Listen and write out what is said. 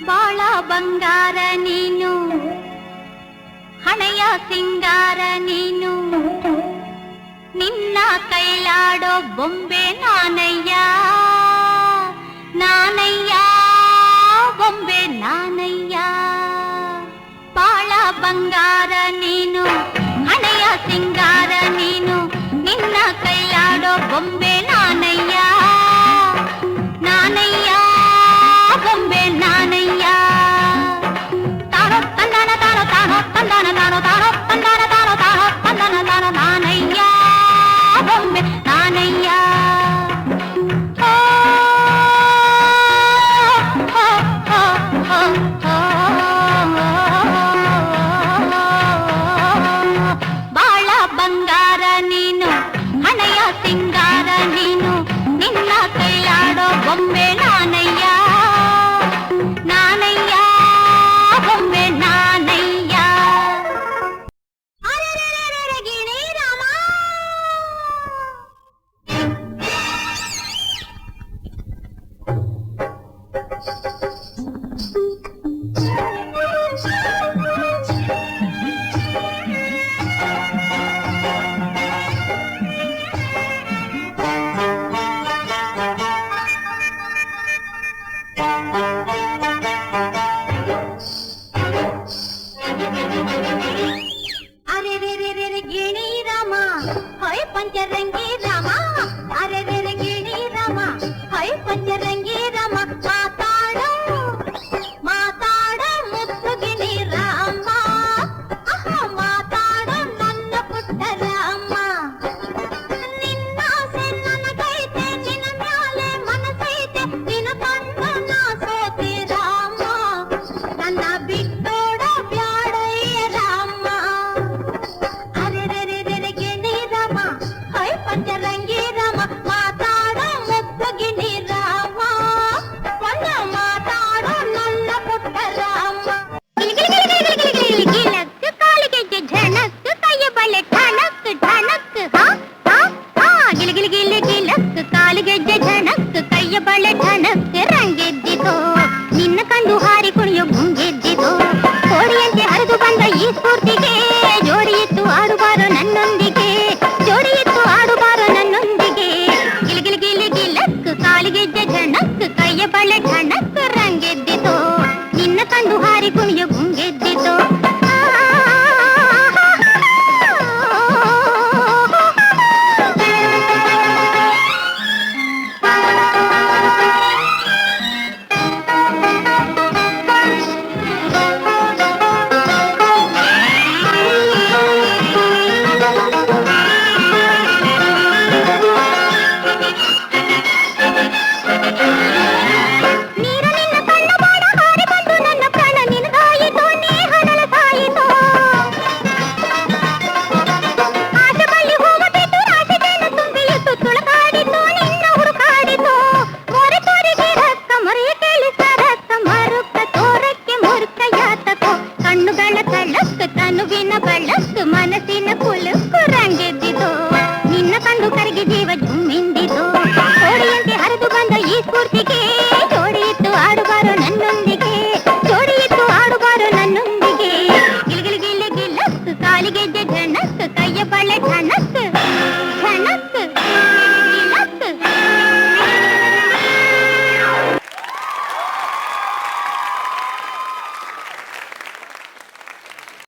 ಬಾಳ ಬಂಗಾರ ನೀನು, ಹಣೆಯ ಸಿಂಗಾರ ನೀನು, ನಿನ್ನ ಕೈಲಾಡೋ ಬೊಂಬೆ ನಾನಯ್ಯ, ನಾನಯ್ಯ ಬೊಂಬೆ ನಾನಯ್ಯ. ಬಾಳ ಬಂಗಾರ ನೀನು, ಹಣೆಯ ಸಿಂಗಾರ ನೀನು, ನಿನ್ನ ಕೈಲಾಡೋ ಬೊಂಬೆ ನಾನಯ್ಯ, ನಾನಯ್ಯ ಬೊಂಬೆ ನಾನಯ್ಯ. ತಾನೋ ತಂದಾನ ತಾನೋ ತಾನೋ ತಂದಾನ ತಾನೋ ತಾನೋ ತಂದಾನ ತಾನೋ ತಾನೋ ತಂದಾನ ತಾನೋ ನಾನಯ್ಯ ಬೊಂಬೆ ನಾನಯ್ಯ. ಬಾಳ ಬಂಗಾರ ನೀನು, ಹಣೆಯ ಸಿಂಗಾರ ನೀನು, ನಿನ್ನ ಕೈಲಾಡೋ ಬೊಂಬೆ ನಾನಯ್ಯ, ನಾನಯ್ಯ ಬೊಂಬೆ ನಾನಯ್ಯ. ಗಿಣಿ ರಾಮ ಗಿಣಿ ರಾಮ ಹೊಯ್ ಪಂಚರಂಗಿ ರಾಮ, ಅರೆ ಗಿಣಿ ರಾಮ ಹೊಯ್ ಪಂಚರಂಗಿ ರಾಮ. ಮಾತಾಡೋ ಮಾತಾಡೋ ಮುತ್ತು ಗಿಣಿ ರಾಮ, ಮಾತಾಡೋ ನನ್ನ ಪುಟ್ಟ ರಾಮ. ನಿನ್ನಾಸೆ ನನಗೈತೆ, ನಿನ್ನ ಮ್ಯಾಲೆ ಮನಸೈತೆ, ನಿನ್ನ ಕಂಡು ನಾ ಸೋತೆ ರಾಮ, ನನ್ನ ಬಿಟ್ಟೋಡ ಬ್ಯಾಡಯ್ಯ ರಾಮ. ಪಂಚರಂಗಿ ರಾಮ ಮಾತಾಡೋ ಮುತ್ತು ಗಿಣಿ ರಾಮ, ಒಂದ ಮಾತಾಡೋ ನನ್ನ ಪುಟ್ಟ ರಾಮ. ಗಿಲಕ್ ಕಾಲಿಗೆಜ್ಜೆ ಝಣಕ್, ಕೈಯ ಬಳೆ ಠಣಕ್ ಠಣಕ್, ಗಿಲಗಿಲಿ ಗಿಲಿ ಗಿಲಕ್ ಕಾಲಿಗೆಜ್ಜೆ ಝಣಕ್, ಕೈಯ ಬಳೆ ಠಣಕ್. ರಂಗೆದ್ದಿತೋ ನಿನ್ನ ಕಂಡು ಹಾರಿ ಕುಣಿಯೋ ಗುಂಗೆದ್ದಿತೋ, ಕೋಡಿಯಂತೆ ಹರಿದು ಬಂದ ಈ ಸ್ಫೂರ್ತಿಗೆ ಜೋಡಿಯಿತ್ತು ಆಡುಬಾರೋ ನನ್ನೊಂದಿಗೆ, ಜೋಡಿಯಿತ್ತು ಆಡುಬಾರೋ ನನ್ನೊಂದಿಗೆ. ಗಿಲಿಗಿಲಿ ಗಿಲಿ ಗಿಲಕ್ ಕಾಲಿಗೆಜ್ಜೆ ಝಣಕ್, ಕೈಯ ಬಳೆ ಠಣಕ್. ರಂಗೆದ್ದಿತೋ ನಿನ್ನ ಕಂಡು ಹಾರಿ ಕುಣಿಯೋ ಗುಂಗೆದ್ದಿತೋ. ಮನಸ್ಸಿನ ಕುಲುಕು ರಂಗೆದ್ದಿತೋ ನಿನ್ನ ಕಂಡು ಕರಗಿ ಜೀವ ಜುಮ್ಮಿಂದಿತೋ, ಕೋಡಿಯಂತೆ ಹರಿದು ಬಂದ ಈ ಸ್ಫೂರ್ತಿಗೆ